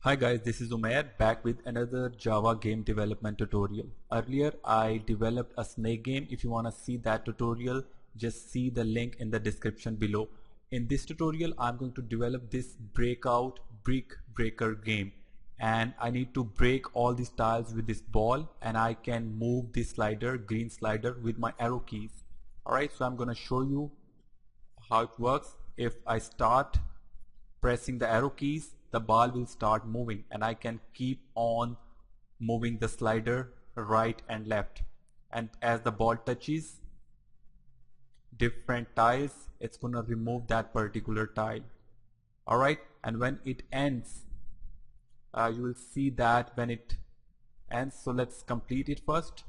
Hi guys, this is Umair back with another Java game development tutorial. Earlier I developed a snake game. If you want to see that tutorial, just see the link in the description below. In this tutorial I'm going to develop this breakout brick breaker game, and I need to break all these tiles with this ball, and I can move this slider, green slider, with my arrow keys. Alright, so I'm going to show you how it works. If I start pressing the arrow keys, the ball will start moving, and I can keep on moving the slider right and left, and as the ball touches different tiles, it's gonna remove that particular tile. Alright, and when it ends, you will see that when it ends, so let's complete it first.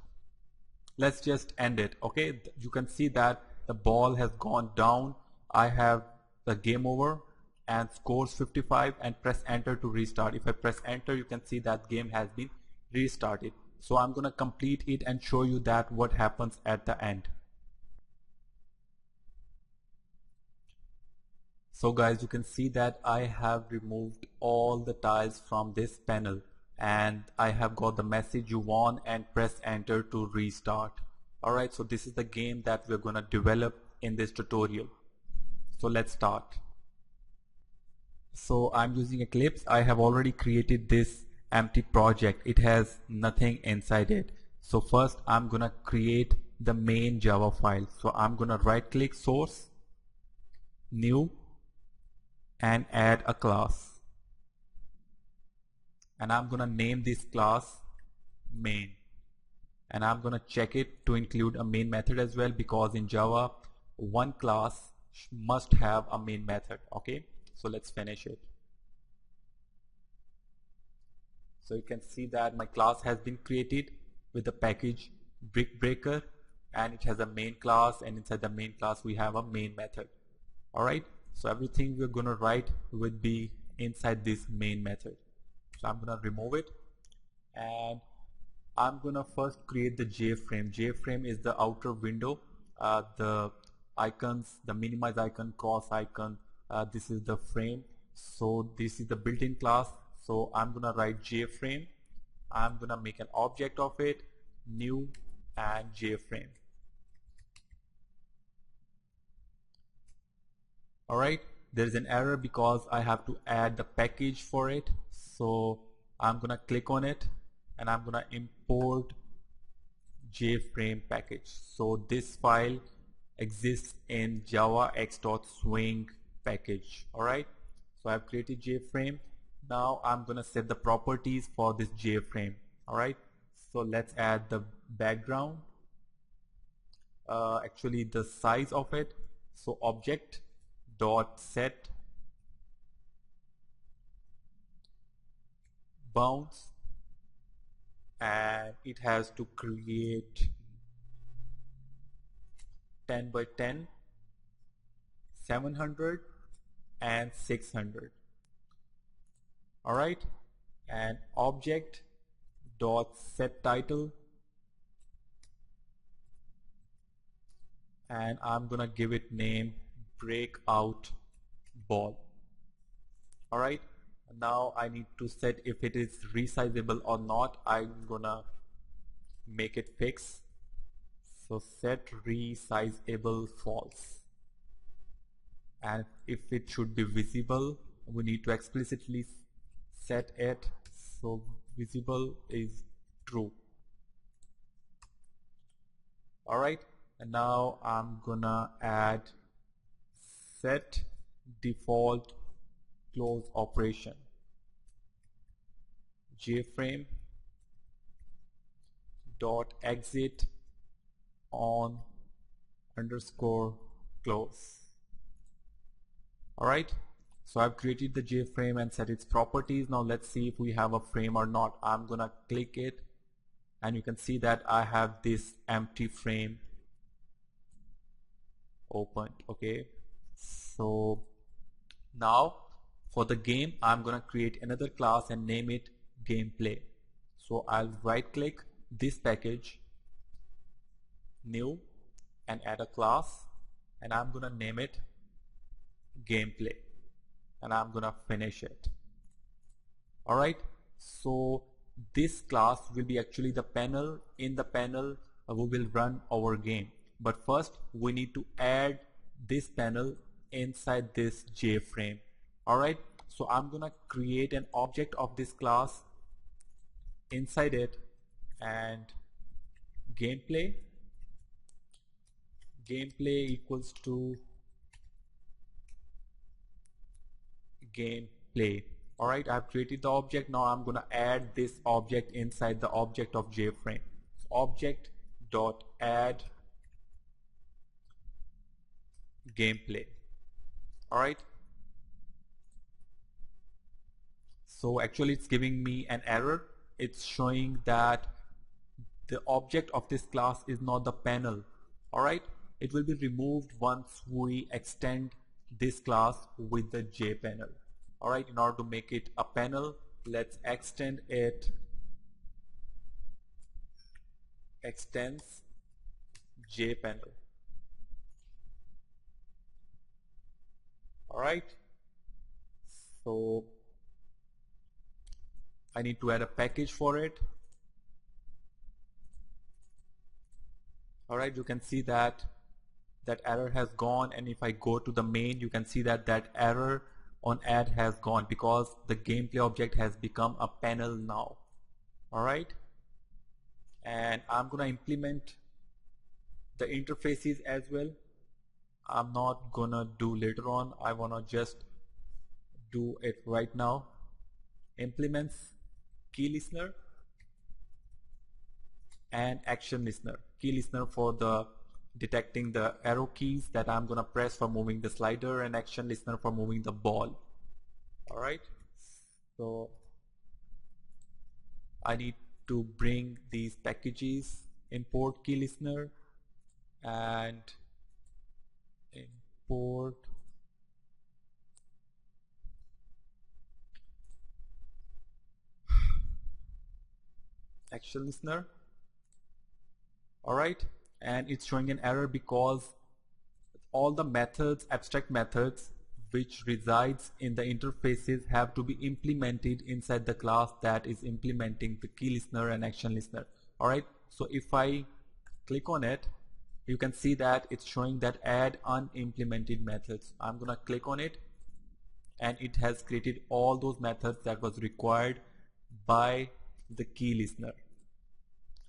Let's just end it. Okay, you can see that the ball has gone down. I have the game over and scores 55, and press enter to restart. If I press enter, you can see that game has been restarted. So I'm gonna complete it and show you that what happens at the end. So guys, you can see that I have removed all the tiles from this panel, and I have got the message you won, and press enter to restart. Alright, so this is the game that we're gonna develop in this tutorial. So let's start. So I'm using Eclipse. I have already created this empty project. It has nothing inside it. So first I'm gonna create the main Java file. So I'm gonna right click source, new, and add a class, and I'm gonna name this class main, and I'm gonna check it to include a main method as well, because in Java one class must have a main method. Okay, so let's finish it. So you can see that my class has been created with the package brick breaker, and it has a main class, and inside the main class we have a main method. Alright, so everything we're gonna write would be inside this main method. So I'm gonna remove it, and I'm gonna first create the JFrame. JFrame is the outer window, the icons, the minimize icon, cross icon, this is the frame. So this is the built-in class. So I'm gonna write JFrame. I'm gonna make an object of it, new, and JFrame. Alright, there is an error because I have to add the package for it. So I'm gonna click on it, and I'm gonna import JFrame package. So this file exists in Java x.swing package. Alright, so I've created JFrame. Now I'm gonna set the properties for this JFrame. Alright, so let's add the background, actually the size of it. So object dot set bounds, and it has to create 10 by 10, 700, and 600. Alright, and object dot set title, and I'm gonna give it name breakout ball. Alright, now I need to set if it is resizable or not. I'm gonna make it fixed. So set resizable false, and if it should be visible, we need to explicitly set it so visible is true. Alright, and now I'm gonna add set default close operation, JFrame dot exit on underscore close. Alright, so I've created the JFrame and set its properties. Now let's see if we have a frame or not. I'm gonna click it, and you can see that I have this empty frame opened. Okay, so now for the game I'm gonna create another class and name it gameplay. So I'll right click this package, new, and add a class, and I'm gonna name it gameplay, and I'm gonna finish it. Alright, so this class will be actually the panel. In the panel we will run our game, but first we need to add this panel inside this JFrame. Alright, so I'm gonna create an object of this class, inside it, and gameplay equals to gameplay. Alright, I've created the object. Now I'm gonna add this object inside the object of JFrame. So object dot add gameplay. Alright, so actually it's giving me an error. It's showing that the object of this class is not the panel. Alright, it will be removed once we extend this class with the JPanel. Alright, in order to make it a panel, let's extend it, extends JPanel. Alright, so I need to add a package for it. Alright, you can see that error has gone, and if I go to the main, you can see that error on add has gone because the gameplay object has become a panel now. Alright, and I'm gonna implement the interfaces as well. I'm not gonna do later on, I wanna just do it right now. Implements KeyListener and action listener. KeyListener for the detecting the arrow keys that I'm gonna press for moving the slider, and action listener for moving the ball. Alright, so I need to bring these packages, import KeyListener and import action listener. Alright, and it's showing an error because all the methods, abstract methods which resides in the interfaces have to be implemented inside the class that is implementing the key listener and action listener. Alright, so if I click on it, you can see that it's showing that add unimplemented methods. I'm gonna click on it, and it has created all those methods that was required by the key listener.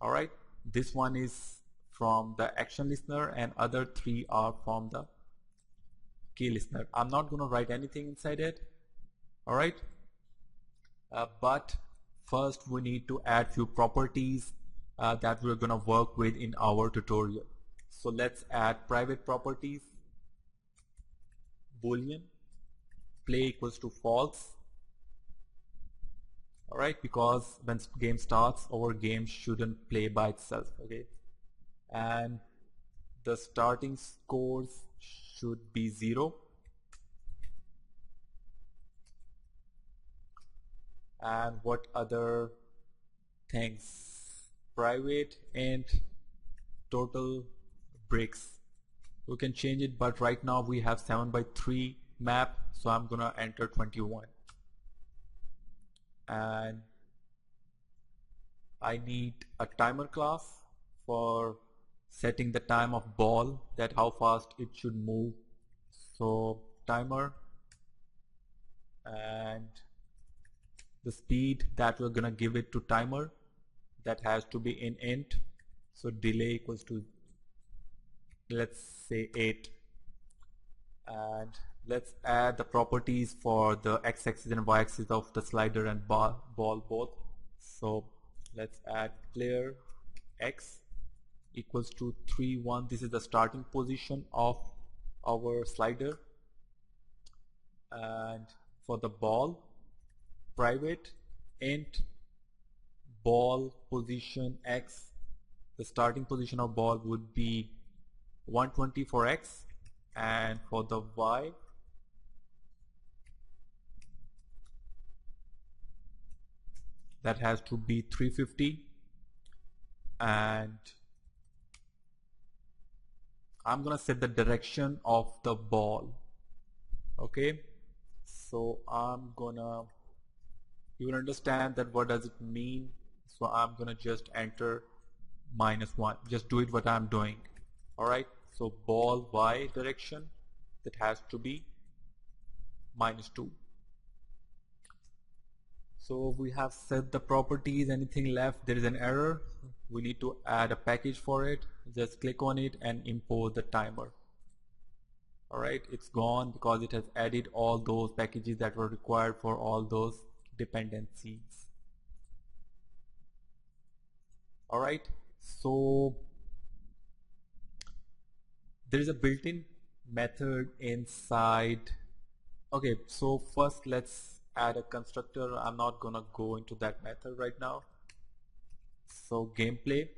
Alright, this one is from the action listener and other three are from the key listener. I'm not going to write anything inside it. Alright, but first we need to add few properties that we're going to work with in our tutorial. So let's add private properties. Boolean play equals to false. Alright, because when game starts, our game shouldn't play by itself. Okay, and the starting scores should be 0, and what other things? Private and total bricks, we can change it, but right now we have 7:3 map, so I'm gonna enter 21. And I need a timer class for setting the time of ball, that how fast it should move. So timer, and the speed that we're gonna give it to timer, that has to be in int. So delay equals to, let's say 8, and let's add the properties for the x-axis and y-axis of the slider and ball both. So let's add player x equals to 3, 1. This is the starting position of our slider. And for the ball, private int ball position x, the starting position of ball would be 120 for x, and for the y, that has to be 350. And I'm gonna set the direction of the ball. Okay, so I'm gonna You will understand that what does it mean. So I'm gonna just enter -1. Just do it what I'm doing. Alright, so ball Y direction, that has to be -2. So we have set the properties. Anything left, there is an error. We need to add a package for it. Just click on it and import the timer. Alright, it's gone because it has added all those packages that were required for all those dependencies. Alright, so there is a built-in method inside. Okay, so first let's add a constructor. I'm not gonna go into that method right now. So gameplay,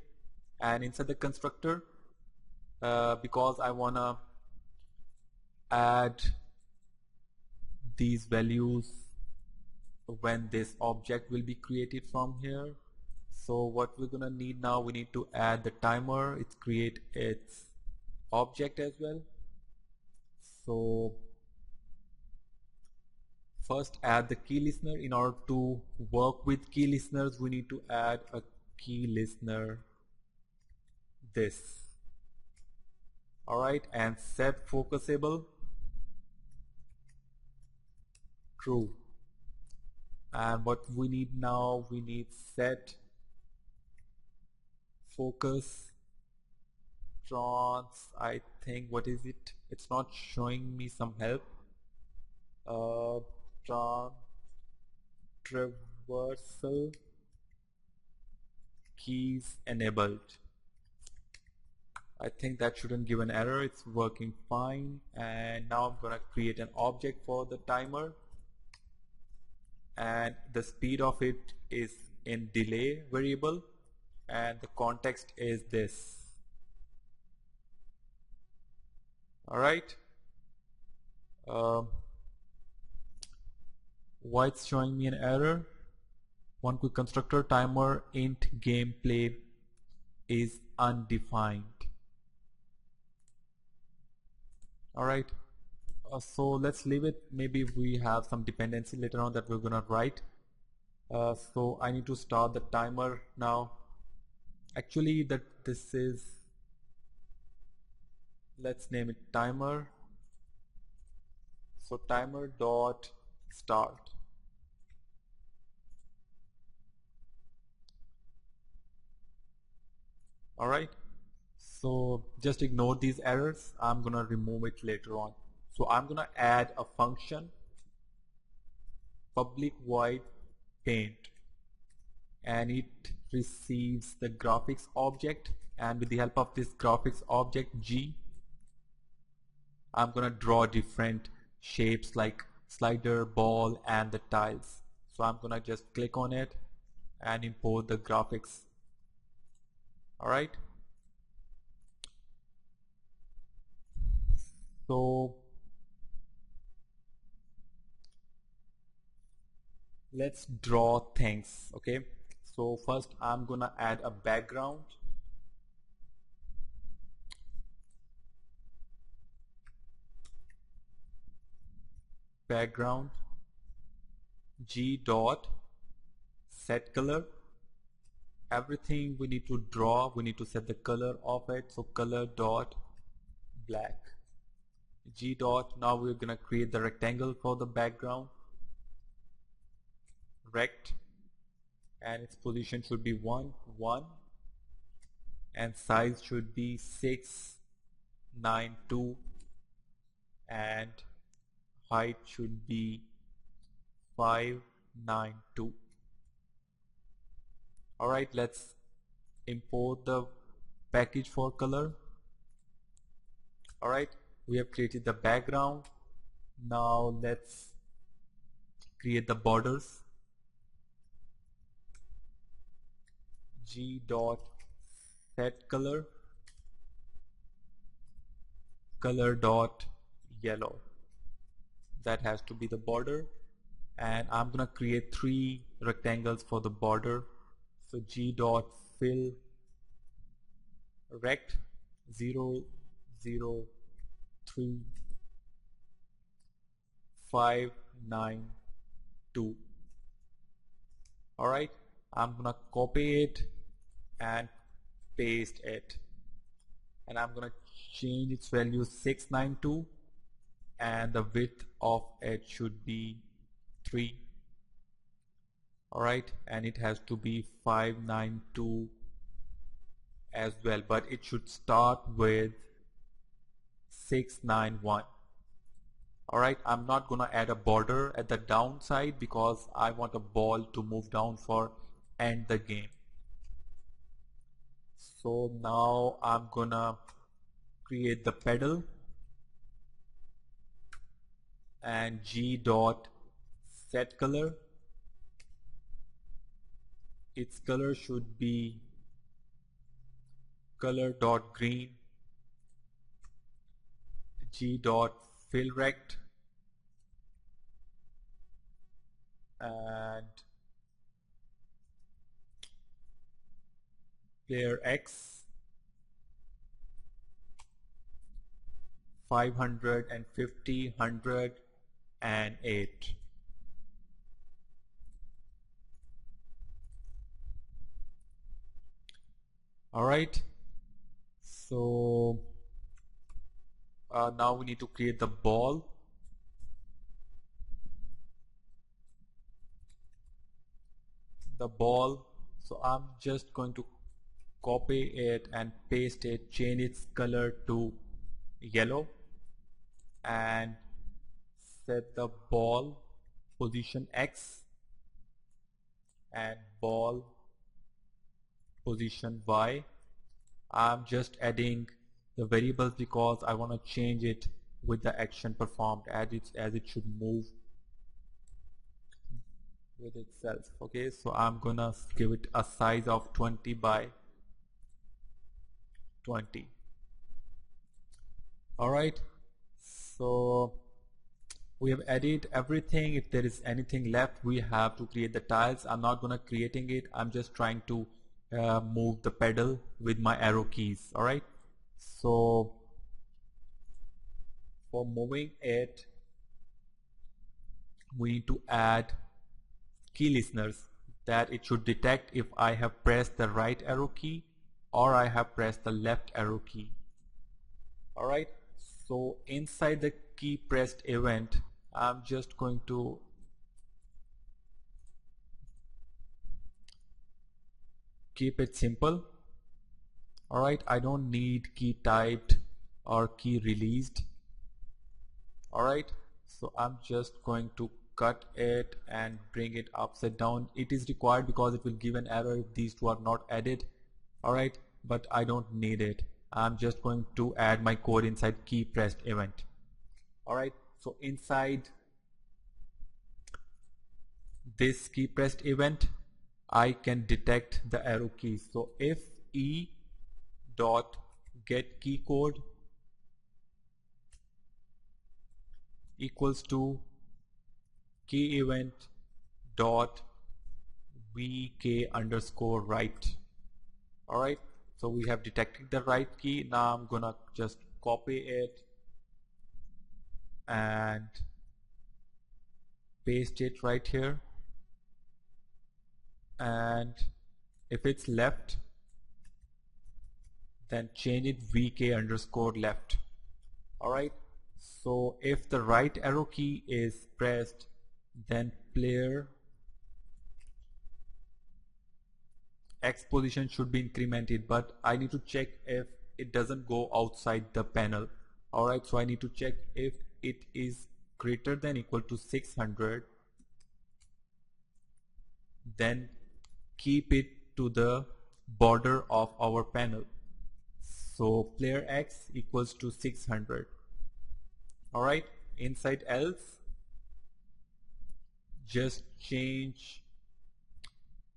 and inside the constructor, because I wanna add these values when this object will be created from here. So what we're gonna need now, we need to add the timer. It's create its object as well. So first add the key listener. In order to work with key listeners, we need to add a key listener, this. Alright, and set focusable true. And what we need now, we need set focus trans, I think, what is it? It's not showing me some help. Traversal keys enabled. I think that shouldn't give an error. It's working fine. And now I'm gonna create an object for the timer, and the speed of it is in delay variable, and the context is this. Alright, why it's showing me an error? One quick constructor timer int gameplay is undefined. Alright, so let's leave it. Maybe we have some dependency later on that we're gonna write. So I need to start the timer now. Actually, this is, let's name it timer. So timer dot start. Alright, so just ignore these errors. I'm gonna remove it later on. So I'm gonna add a function public void paint, and it receives the graphics object, and with the help of this graphics object G, I'm gonna draw different shapes like slider, ball, and the tiles. So I'm gonna just click on it and import the graphics. Alright, so let's draw things. Okay, so first I'm gonna add a background. Background G dot set color. Everything we need to draw, we need to set the color of it. So color dot black. G dot, now we're gonna create the rectangle for the background. Rect, and its position should be 1, 1, and size should be 6, 9, 2, and height should be 5, 9, 2. Alright, let's import the package for color. Alright, we have created the background. Now let's create the borders. G dot set color, color dot yellow. That has to be the border, and I'm gonna create 3 rectangles for the border. So G dot fill rect 0, 0, 3, 5, 9, 2. Alright, I'm gonna copy it and paste it, and I'm gonna change its value 692, and the width of it should be 3. Alright, and it has to be 592 as well, but it should start with 691. Alright, I'm not gonna add a border at the downside because I want a ball to move down for end the game. So now I'm gonna create the pedal, and g dot set color, its color should be color dot green, g dot fill rect, and player x 550, 100 and 8. Alright, so now we need to create the ball. So I'm just going to copy it and paste it, change its color to yellow, and set the ball position x and ball position y. I'm just adding the variables because I want to change it with the action performed as it should move with itself. Okay, so I'm gonna give it a size of 20 by 20. Alright, so we have added everything. If there is anything left, we have to create the tiles. I'm not gonna creating it, I'm just trying to move the pedal with my arrow keys. Alright, so for moving it, we need to add key listeners that it should detect if I have pressed the right arrow key or I have pressed the left arrow key. Alright, so inside the key pressed event, I'm just going to keep it simple. Alright, I don't need key typed or key released. Alright, so I'm just going to cut it and bring it upside down. It is required because it will give an error if these two are not added. Alright, but I don't need it. I'm just going to add my code inside key pressed event. Alright, so inside this key pressed event, I can detect the arrow keys. So if e dot get key code equals to key event dot vk underscore right. Alright, so we have detected the right key. Now I'm gonna just copy it and paste it right here, and if it's left, then change it vk underscore left. Alright, so if the right arrow key is pressed, then player X position should be incremented, but I need to check if it doesn't go outside the panel. Alright, so I need to check if it is greater than equal to 600, then keep it to the border of our panel. So player X equals to 600. Alright, inside else, just change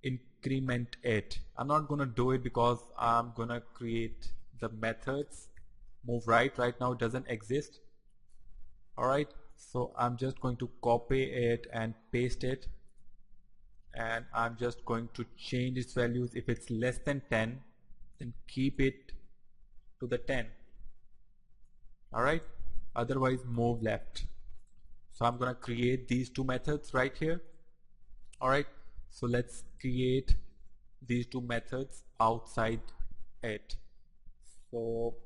increment it. I'm not gonna do it because I'm gonna create the methods. Move right now doesn't exist. Alright, so I'm just going to copy it and paste it, and I'm just going to change its values. If it's less than 10, then keep it to the 10. Alright, otherwise move left. So I'm gonna create these two methods right here. Alright, So let's create these two methods outside it. So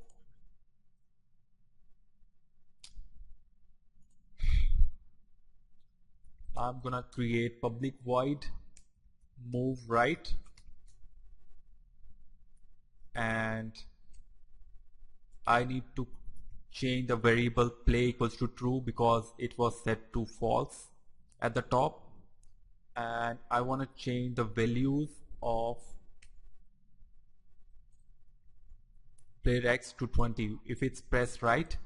I'm gonna create public void move right, and I need to change the variable play equals to true because it was set to false at the top, and I want to change the values of player X to 20. If it's pressed right,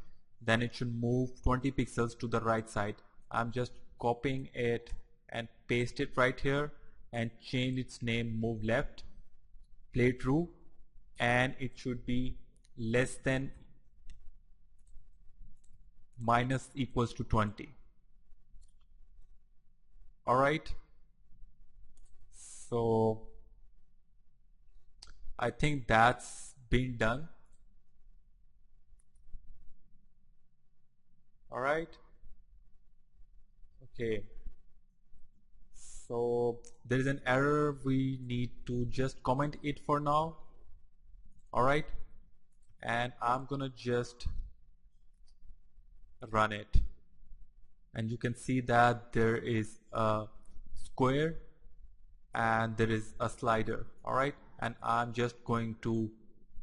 then it should move 20 pixels to the right side. I'm just copying it and paste it right here and change its name move left, play true, and it should be less than minus equals to 20. Alright, so I think that's been done. Alright, okay, so there is an error, we need to just comment it for now. Alright, and I'm gonna just run it, and you can see that there is a square and there is a slider. Alright, and I'm just going to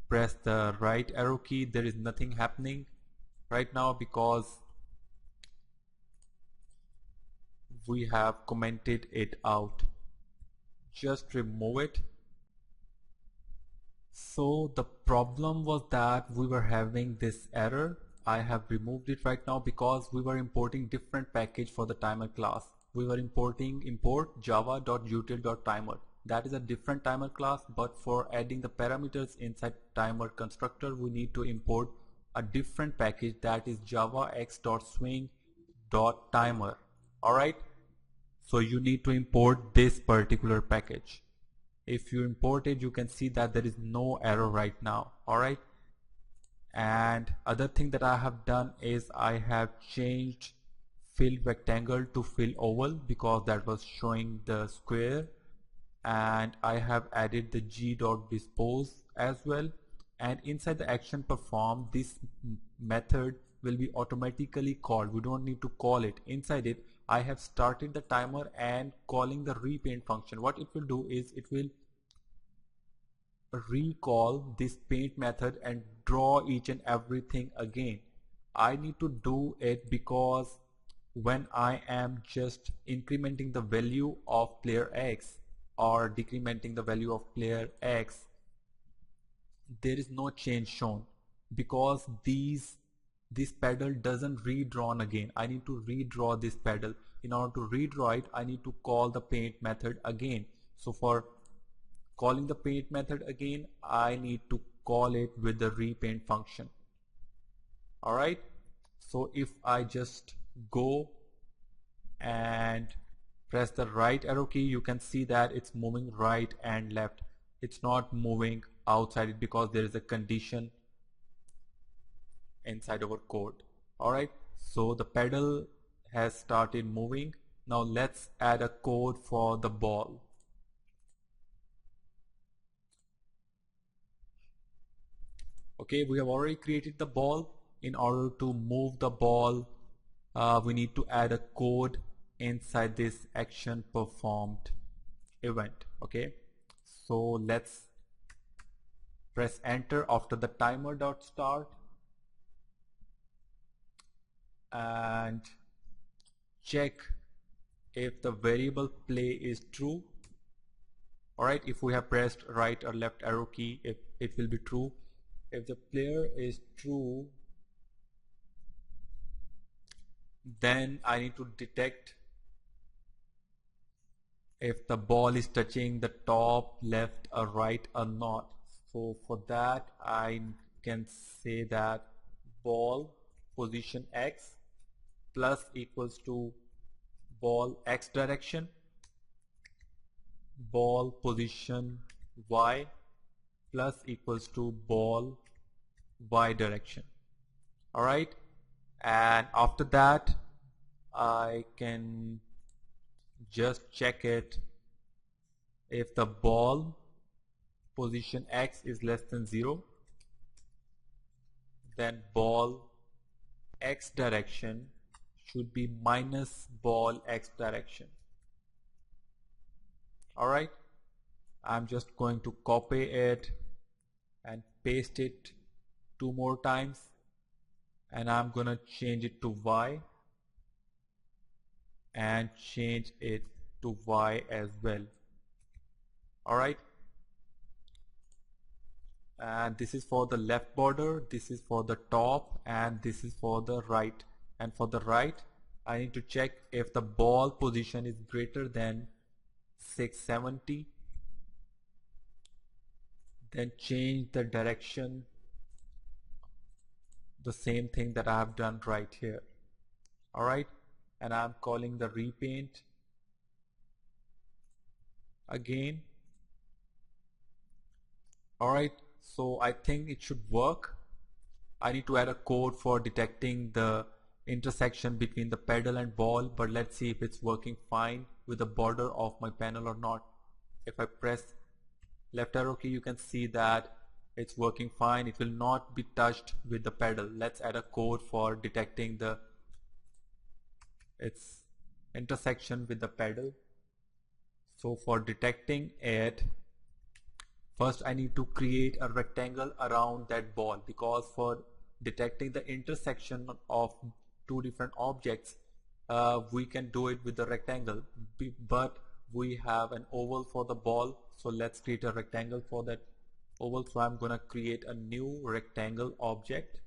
press the right arrow key. There is nothing happening right now because we have commented it out. Just remove it. So the problem was that we were having this error. I have removed it right now because we were importing different package for the timer class. We were importing import java.util.timer. That is a different timer class, but for adding the parameters inside timer constructor, we need to import a different package, that is javax.swing.timer. Alright, so you need to import this particular package. If you import it, you can see that there is no error right now. Alright, and other thing that I have done is I have changed fill rectangle to fill oval because that was showing the square, and I have added the g.dispose as well, and inside the action perform, this method will be automatically called. We don't need to call it. Inside it I have started the timer and calling the repaint function. What it will do is it will recall this paint method and draw each and everything again. I need to do it because when I am just incrementing the value of player X or decrementing the value of player X, there is no change shown because this pedal doesn't redrawn again. I need to redraw this pedal. In order to redraw it, I need to call the paint method again. So for calling the paint method again, I need to call it with the repaint function. Alright, so if I just go and press the right arrow key, you can see that it's moving right and left. It's not moving outside it because there is a condition inside our code. Alright, so the pedal has started moving. Now let's add a code for the ball. Okay, we have already created the ball. In order to move the ball, we need to add a code inside this action performed event. Okay, so let's press enter after the timer.start and check if the variable play is true. Alright, if we have pressed right or left arrow key, if it will be true. If the player is true, then I need to detect if the ball is touching the top, left or right or not. So for that I can say that ball position X plus equals to ball X direction, ball position Y plus equals to ball Y direction. Alright, and after that I can just check it if the ball position X is less than 0, then ball X direction should be minus ball X direction. Alright, I'm just going to copy it and paste it 2 more times, and I'm gonna change it to Y and change it to Y as well. Alright, and this is for the left border, this is for the top, and this is for the right. And for the right, I need to check if the ball position is greater than 670, then change the direction, the same thing that I have done right here. Alright, and I'm calling the repaint again. Alright, so I think it should work. I need to add a code for detecting the intersection between the pedal and ball, but let's see if it's working fine with the border of my panel or not. If I press left arrow key, you can see that it's working fine. It will not be touched with the pedal. Let's add a code for detecting its intersection with the pedal. So for detecting it, first I need to create a rectangle around that ball, because for detecting the intersection of two different objects, we can do it with the rectangle, but we have an oval for the ball, so let's create a rectangle for that oval. So I'm gonna create a new rectangle object,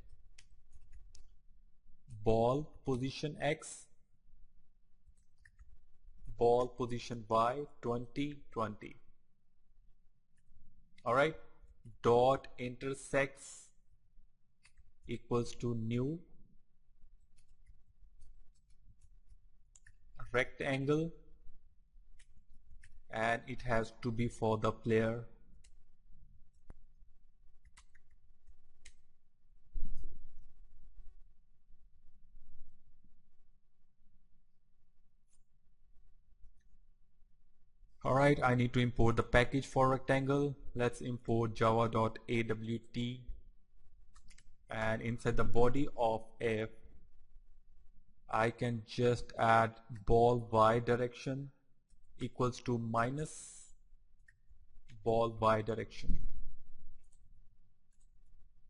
ball position X, ball position Y, 20, 20. Alright, dot intersects equals to new rectangle, and it has to be for the player. Alright, I need to import the package for rectangle. Let's import java.awt, and inside the body of if, I can just add ball Y direction equals to minus ball Y direction.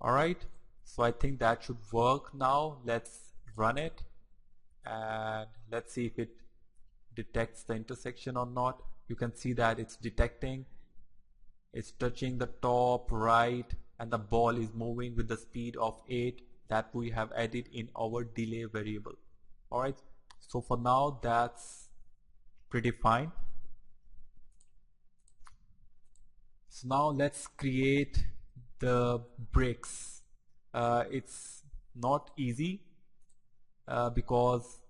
Alright, so I think that should work now. Let's run it and let's see if it detects the intersection or not. You can see that it's detecting, it's touching the top, right, and the ball is moving with the speed of 8 that we have added in our delay variable. Alright, so for now that's pretty fine. So now let's create the bricks. It's not easy because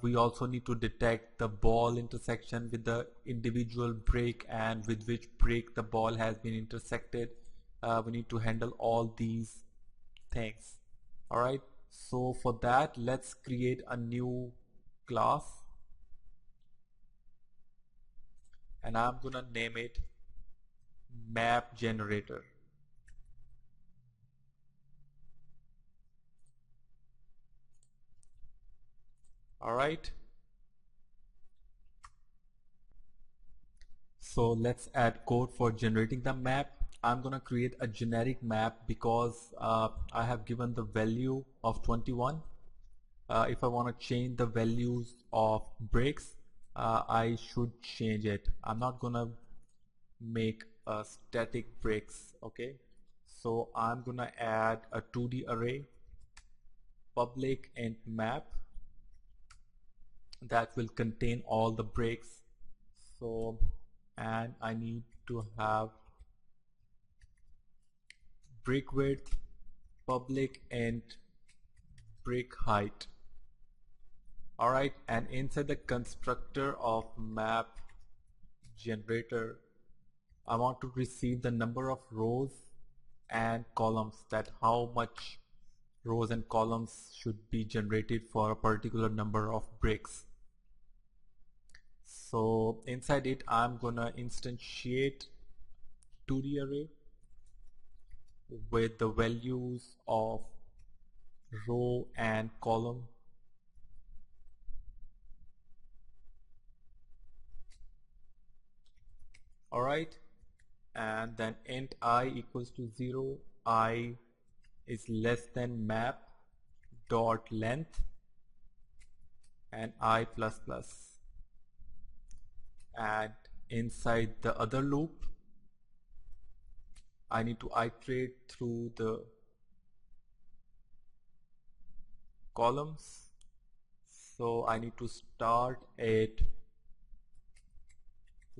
we also need to detect the ball intersection with the individual brick and with which brick the ball has been intersected. We need to handle all these things. Alright, so for that let's create a new class, and I'm gonna name it map generator. Alright, so let's add code for generating the map. I'm gonna create a generic map because I have given the value of 21. If I want to change the values of bricks, I should change it. I'm not gonna make a static bricks. Okay, so I'm gonna add a 2D array, public int map, that will contain all the bricks. So, and I need to have brick width, public int brick height. Alright, and inside the constructor of map generator, I want to receive the number of rows and columns, that how much rows and columns should be generated for a particular number of bricks. So inside it, I'm gonna instantiate 2D array with the values of row and column. Alright, and then int I equals to 0, I is less than map dot length and I plus plus. And inside the other loop, I need to iterate through the columns. So I need to start it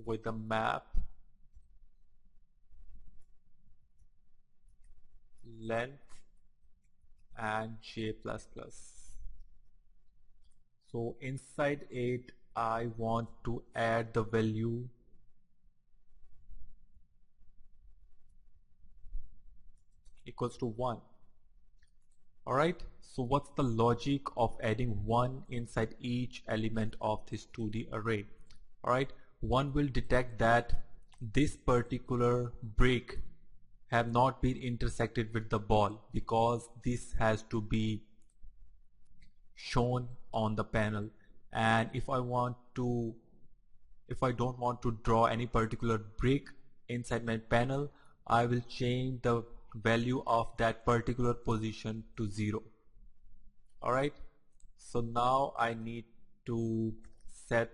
with the map length and j plus plus. So inside it, I want to add the value equals to 1. Alright, so what's the logic of adding 1 inside each element of this 2D array? Alright, 1 will detect that this particular brick have not been intersected with the ball, because this has to be shown on the panel. And if I don't want to draw any particular brick inside my panel, I will change the value of that particular position to 0. Alright, so now I need to set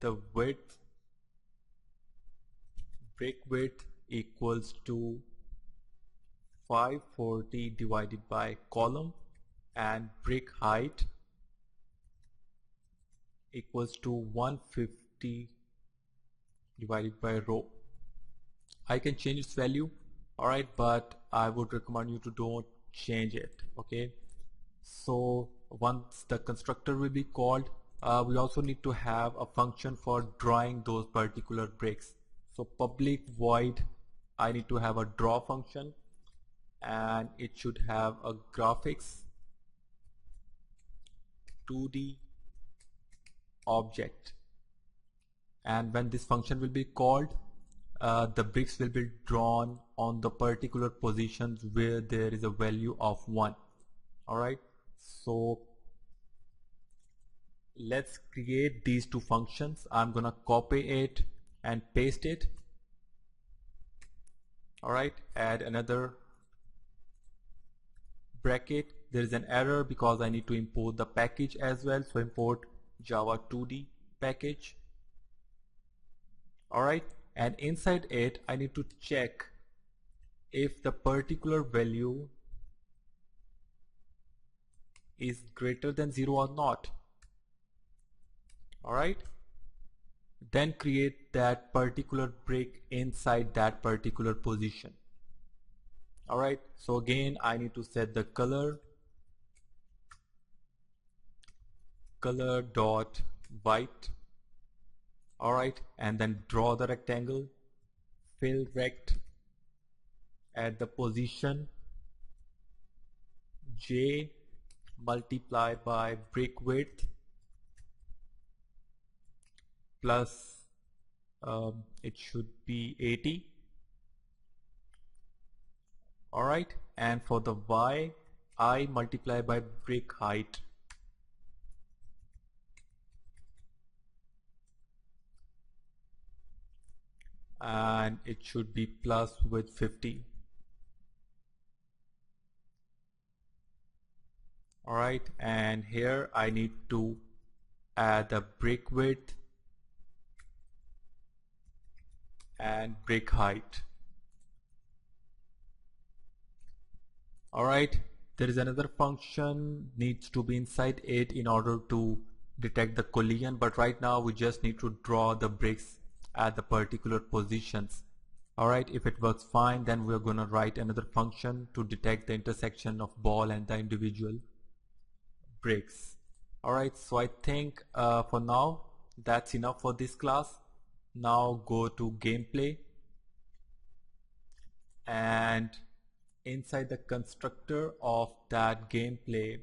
the width, brick width equals to 540 divided by column, and brick height equals to 150 divided by row. I can change its value, alright, but I would recommend you to don't change it. Okay, so once the constructor will be called, we also need to have a function for drawing those particular bricks. So public void, I need to have a draw function, and it should have a graphics 2D object. And when this function will be called, the bricks will be drawn on the particular positions where there is a value of 1. Alright, so let's create these two functions. I'm gonna copy it and paste it. Alright, add another bracket. There is an error because I need to import the package as well, so import Java 2D package. Alright, and inside it I need to check if the particular value is greater than 0 or not. Alright, then create that particular brick inside that particular position. Alright, so again I need to set the color dot white. Alright, and then draw the rectangle, fill rect at the position j, multiply by brick width plus it should be 80. Alright, and for the y, I multiply by brick height. And it should be plus with 50. Alright, and here I need to add the brick width and brick height. Alright, there is another function needs to be inside it in order to detect the collision, but right now we just need to draw the bricks at the particular positions. Alright, if it works fine, then we're gonna write another function to detect the intersection of ball and the individual bricks. Alright, so I think for now that's enough for this class. Now go to gameplay, and inside the constructor of that gameplay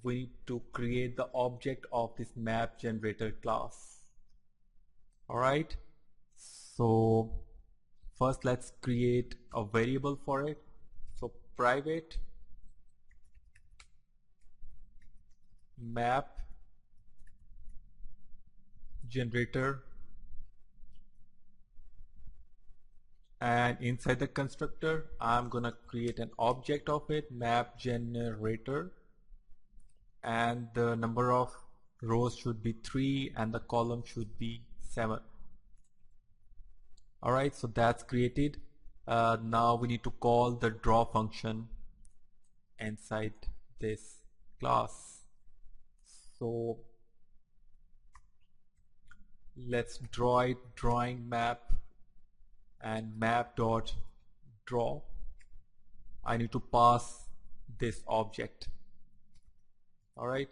we need to create the object of this map generator class. Alright, so first let's create a variable for it. So private map generator, and inside the constructor I'm gonna create an object of it, map generator, and the number of rows should be 3 and the column should be 7. Alright, so that's created. Now we need to call the draw function inside this class. So let's draw it, drawing map and map dot draw. I need to pass this object. Alright,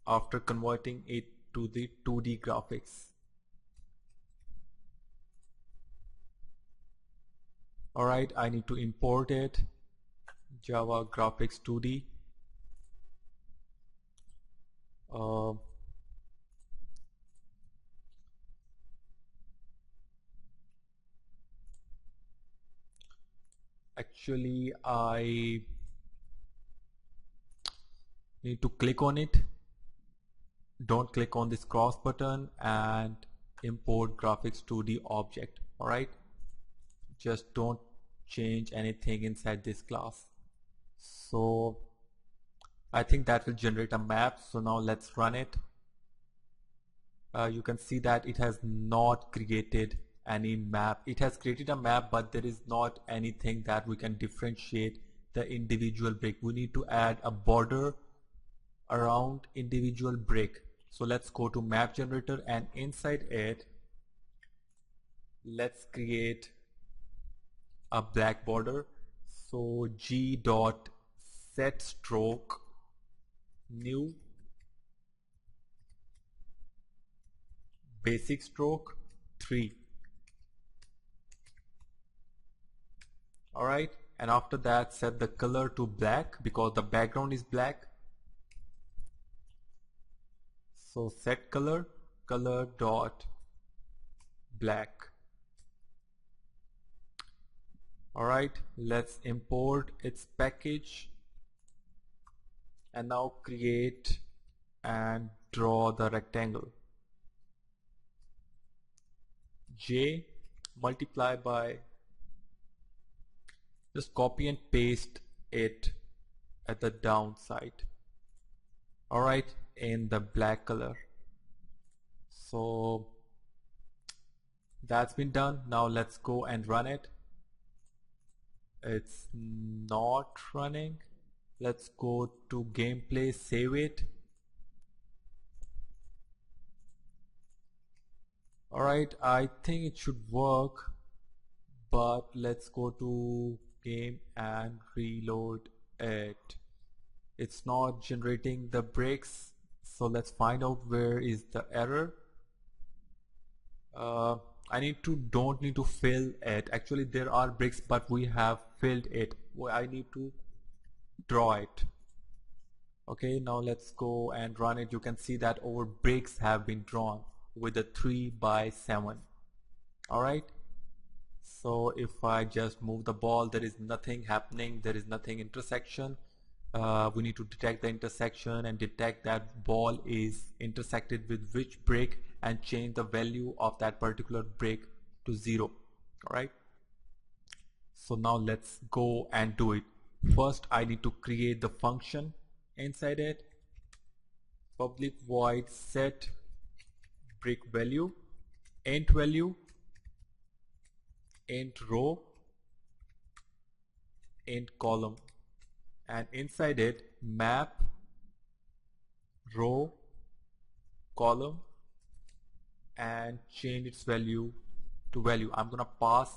after converting it to the 2D graphics. Alright, I need to import it, Java graphics 2D. Actually, I need to click on it. Don't click on this cross button and import graphics 2D object. Alright, just don't change anything inside this class. So I think that will generate a map. So now let's run it. You can see that it has not created any map. It has created a map, but there is not anything that we can differentiate the individual brick. We need to add a border around individual brick. So let's go to map generator, and inside it let's create a black border. So g dot set stroke new basic stroke 3. Alright, and after that set the color to black because the background is black. So set color dot black. Alright, let's import its package and now create and draw the rectangle. J multiply by, just copy and paste it at the downside. Alright, in the black color. So that's been done. Now let's go and run it. It's not running. Let's go to gameplay, save it. Alright, I think it should work, but let's go to game and reload it. It's not generating the bricks, so let's find out where is the error. I don't need to fill it. Actually there are bricks, but we have filled it. I need to draw it. Okay, now let's go and run it. You can see that our bricks have been drawn with a 3x7. Alright, so if I just move the ball, there is nothing happening, there is nothing intersection. We need to detect the intersection and detect that ball is intersected with which brick and change the value of that particular brick to 0. Alright, so now let's go and do it. First I need to create the function inside it. Public void set brick value, int value, int row, int column, and inside it map row column and change its value to value. I'm gonna pass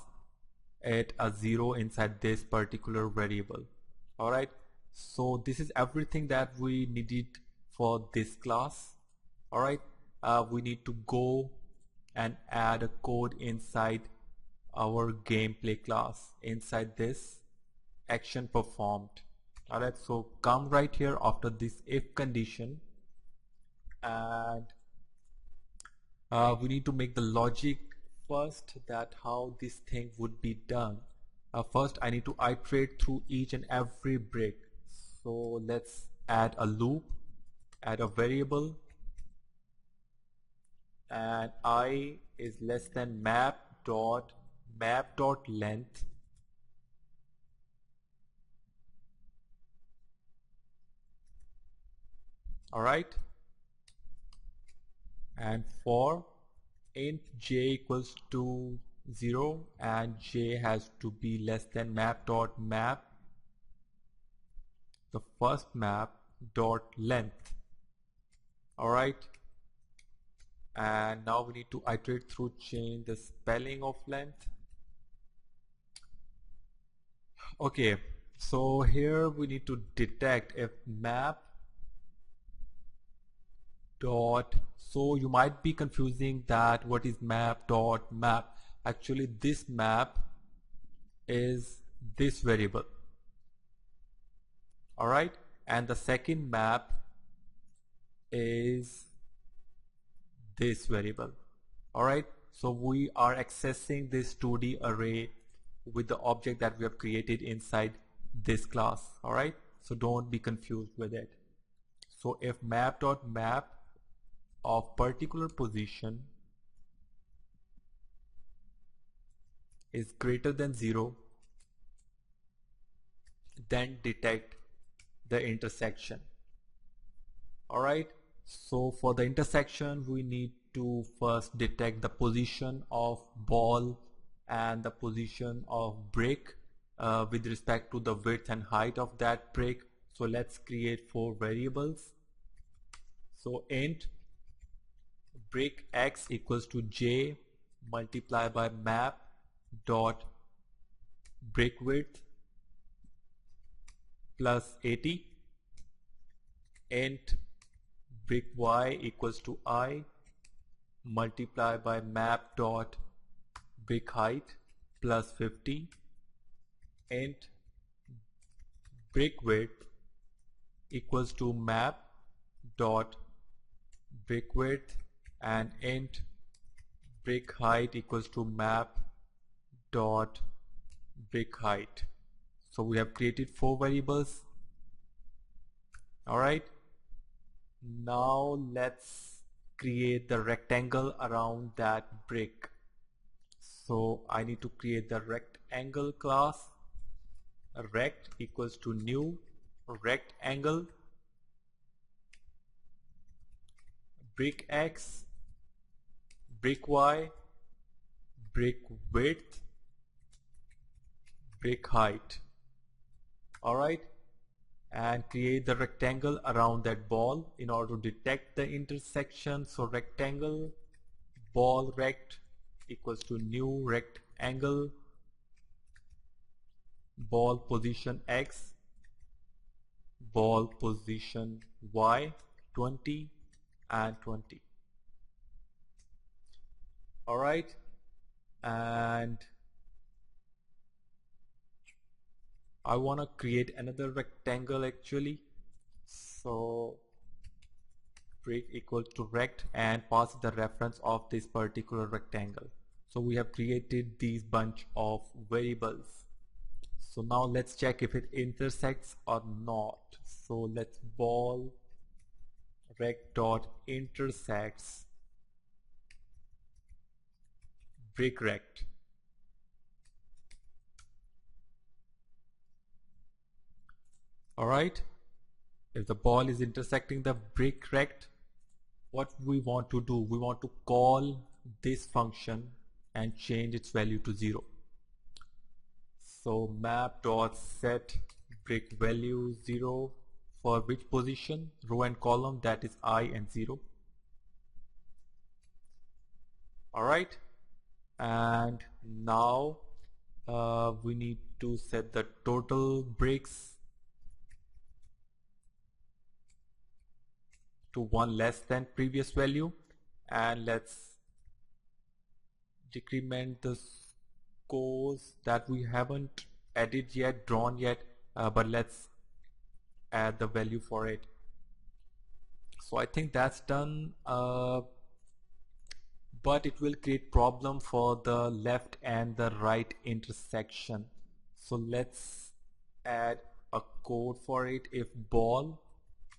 it a 0 inside this particular variable. Alright, so this is everything that we needed for this class. Alright, we need to go and add a code inside our gameplay class inside this action performed. Alright, so come right here after this if condition and we need to make the logic first, that how this thing would be done. First I need to iterate through each and every brick. So let's add a loop, add a variable, and I is less than map dot length. Alright, and for int j equals to 0 and j has to be less than map the first map dot length. Alright, and now we need to iterate through change the spelling of length. Okay, so here we need to detect if map dot, so you might be confusing that what is map dot map. Actually this map is this variable. Alright, and the second map is this variable. Alright, so we are accessing this 2D array with the object that we have created inside this class. Alright, so don't be confused with it. So if map.map of particular position is greater than 0, then detect the intersection. Alright, so for the intersection we need to first detect the position of ball and the position of brick with respect to the width and height of that brick. So let's create 4 variables. So int brick x equals to j multiplied by map dot brick width plus 80. Int brick y equals to I multiplied by map dot brick height plus 50. Int brick width equals to map dot brick width, and int brick height equals to map dot brick height. So we have created 4 variables. Alright, now let's create the rectangle around that brick. So I need to create the rectangle class. Rect equals to new rectangle, brick x, brick y, brick width, brick height. Alright, and create the rectangle around that ball in order to detect the intersection. So rectangle ball rect equals to new rectangle, ball position x, ball position y, 20 and 20. Alright, and I want to create another rectangle actually. So brick equal to rect and pass the reference of this particular rectangle. So we have created these bunch of variables. So now let's check if it intersects or not. So let's ball rect dot intersects brick rect. Alright, if the ball is intersecting the brick rect, what we want to do, we want to call this function and change its value to 0. So map dot set brick value 0 for which position, row and column, that is I and 0. Alright, and now we need to set the total bricks to 1 less than previous value, and let's decrement the scores that we haven't added yet, drawn yet, but let's add the value for it. So I think that's done. but it will create problem for the left and the right intersection. So let's add a code for it. If ball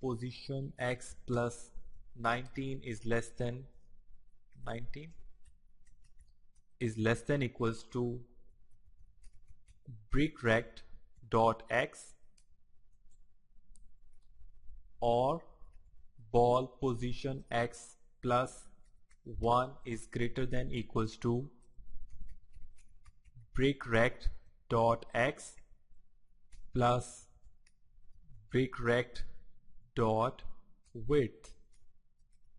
position x plus 19 is less than 19 is less than equals to brickrect dot x, or ball position x plus 1 is greater than equals to brickrect dot x plus brickrect dot width.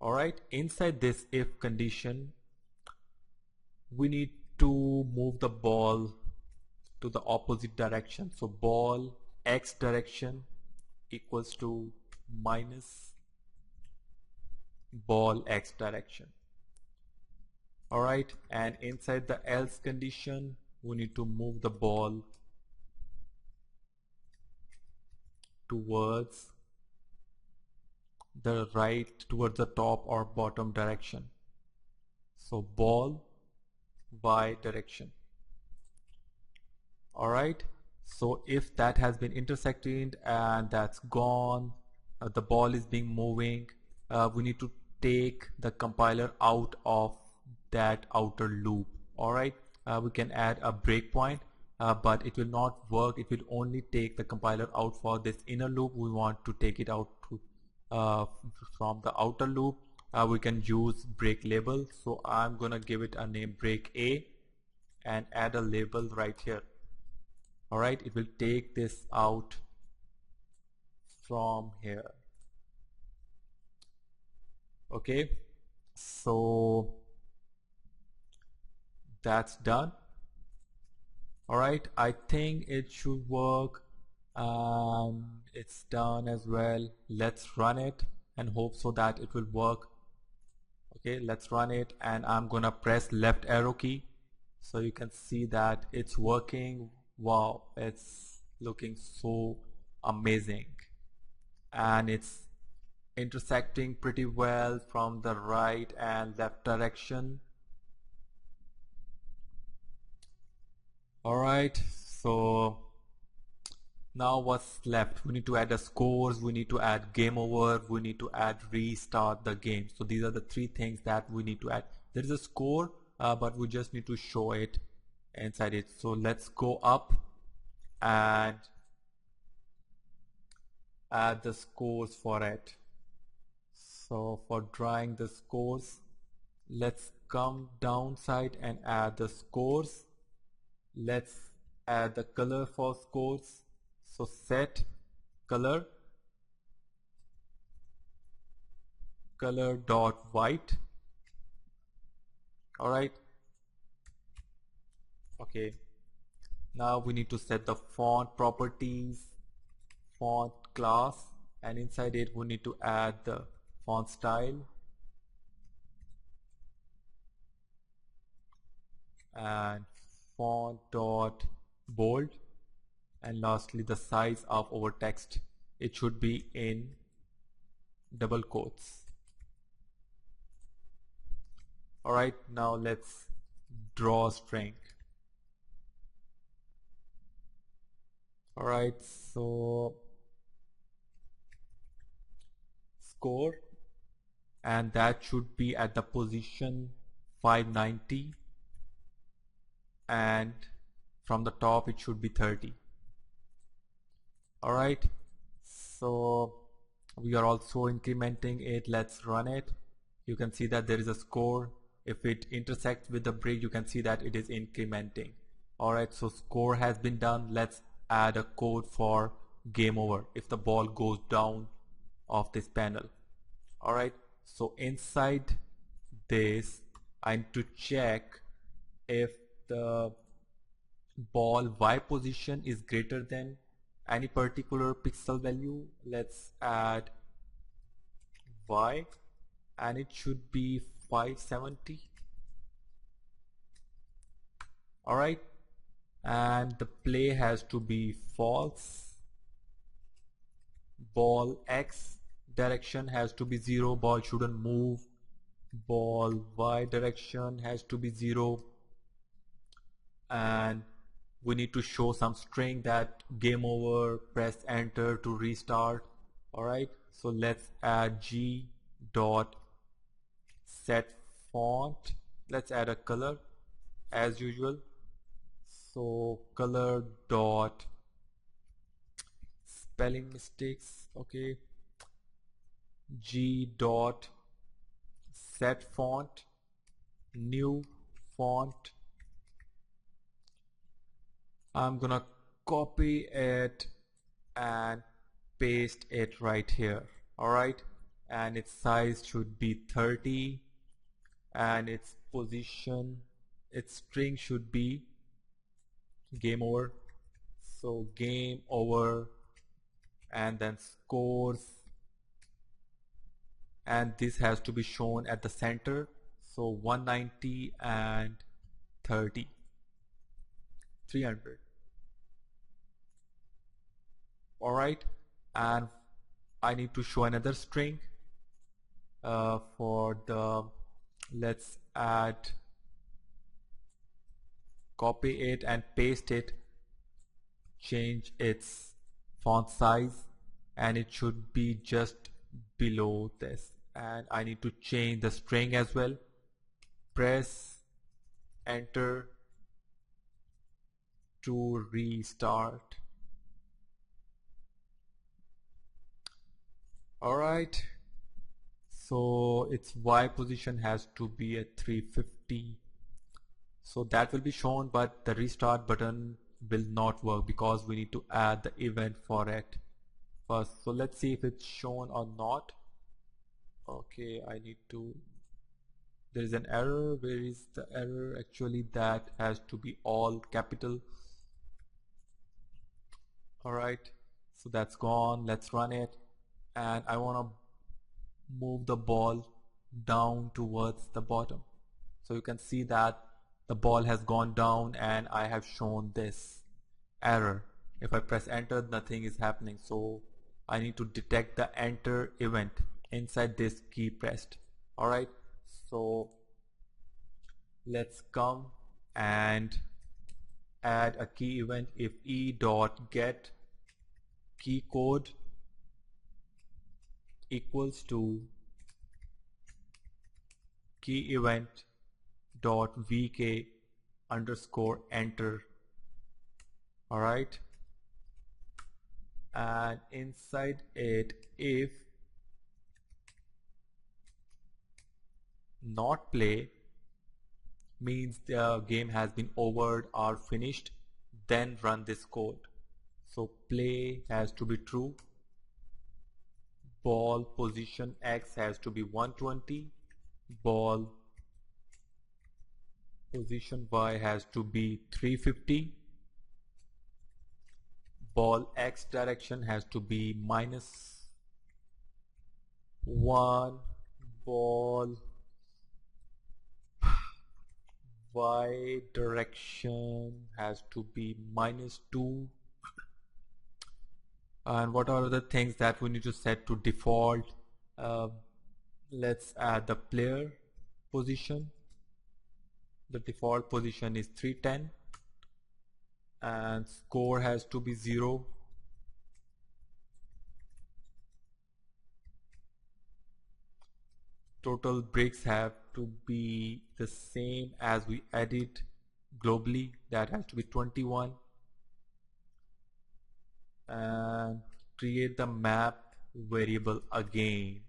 Alright, inside this if condition we need to move the ball to the opposite direction. So ball x direction equals to minus ball x direction. Alright, and inside the else condition we need to move the ball towards the right, towards the top or bottom direction. So ball y direction. Alright, so if that has been intersected and that's gone, the ball is being moving, we need to take the compiler out of that outer loop. Alright, we can add a breakpoint, but it will not work. It will only take the compiler out for this inner loop. We want to take it out to, from the outer loop. We can use break label. So I'm gonna give it a name break A and add a label right here. Alright, it will take this out from here. Okay, so that's done. Alright, I think it should work. It's done as well. Let's run it and hope so that it will work. Okay, let's run it, and I'm gonna press left arrow key so you can see that it's working. Wow, it's looking so amazing, and it's intersecting pretty well from the right and left direction. Alright, so now what's left? We need to add the scores, we need to add game over, we need to add restart the game. So these are the three things that we need to add. There is a score, but we just need to show it inside it. So let's go up and add the scores for it. So for drawing the scores, let's come downside and add the scores. Let's add the color for scores. So set color dot white. Alright, okay, now we need to set the font properties, font class, and inside it we need to add the font style and font dot bold, and lastly the size of our text. It should be in double quotes. Alright, now let's draw a string. Alright, so score, and that should be at the position 590, and from the top it should be 30. Alright, so we are also incrementing it. Let's run it. You can see that there is a score. If it intersects with the break, you can see that it is incrementing. Alright, so score has been done. Let's add a code for game over if the ball goes down of this panel. Alright, so inside this I need to check if the ball y position is greater than any particular pixel value. Let's add y, and it should be 570. Alright, and the play has to be false. Ball x direction has to be 0. Ball shouldn't move ball y direction has to be 0, and we need to show some string that game over, press enter to restart. Alright, so let's add g dot set font. Let's add a color as usual. So color dot spelling mistakes, okay, g dot set font, new font. I'm gonna copy it and paste it right here. Alright, and its size should be 30, and its position, its string should be game over. So game over, and then scores, and this has to be shown at the center. So 190 and 30, 300. Alright, and I need to show another string for the, let's add, copy it and paste it, change its font size, and it should be just below this, and I need to change the string as well. Press enter to restart. Alright, so its Y position has to be at 350. So that will be shown, but the restart button will not work because we need to add the event for it first. So let's see if it's shown or not. Okay, I need to, there is an error. Where is the error? Actually, that has to be all capital. Alright, so that's gone. Let's run it, and I want to move the ball down towards the bottom. So you can see that the ball has gone down and I have shown this error. If I press enter, nothing is happening. So I need to detect the enter event inside this key pressed. Alright, so let's come and add a key event. If e.get key code equals to key event dot vk underscore enter. Alright, and inside it, if not play means the game has been over or finished, then run this code. So play has to be true, ball position X has to be 120, ball position Y has to be 350, ball X direction has to be -1, ball Y direction has to be -2. And what are the things that we need to set to default? Let's add the player position. The default position is 310, and score has to be 0. Total bricks have to be the same as we added globally, that has to be 21. And create the map variable again.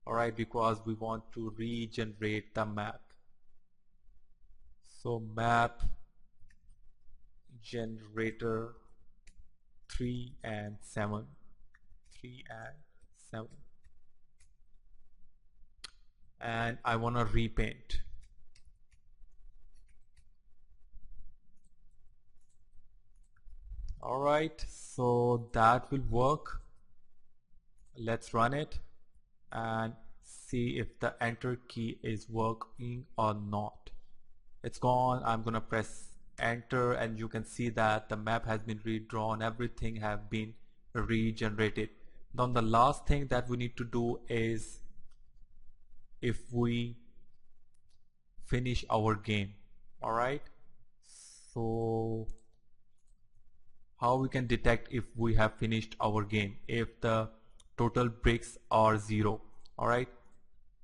Alright, because we want to regenerate the map. So map generator 3 and 7, 3 and 7, and I want to repaint. Alright, so that will work. Let's run it and see if the enter key is working or not. It's gone. I'm gonna press enter, and you can see that the map has been redrawn, everything have been regenerated. Now the last thing that we need to do is, if we finish our game. Alright, so how we can detect if we have finished our game, if the total bricks are 0. Alright,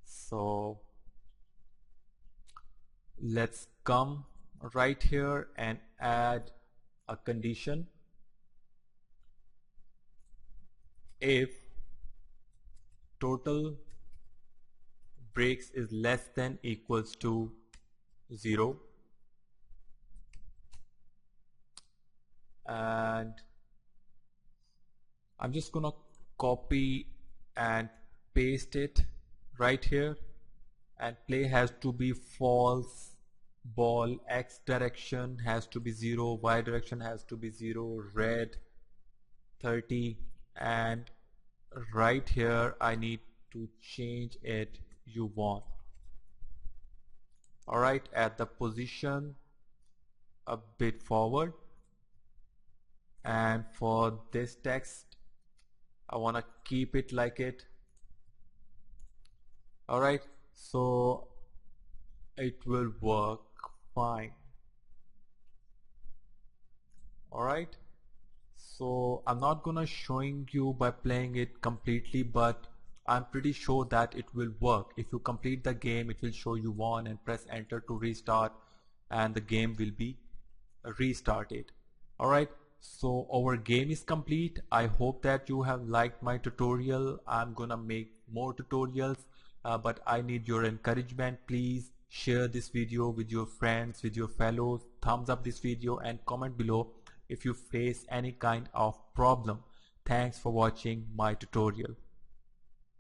so let's come right here and add a condition. If total bricks is less than equals to 0, and I'm just gonna copy and paste it right here, and play has to be false, ball X direction has to be 0, Y direction has to be 0, red 30, and right here I need to change it U1. Alright, at the position a bit forward, and for this text I want to keep it like it. Alright, so it will work fine. Alright, so I'm not gonna showing you by playing it completely, but I'm pretty sure that it will work. If you complete the game, it will show you won, and press enter to restart, and the game will be restarted. Alright, so our game is complete. I hope that you have liked my tutorial. I'm gonna make more tutorials, but I need your encouragement. Please share this video with your friends, with your fellows, thumbs up this video, and comment below if you face any kind of problem. Thanks for watching my tutorial.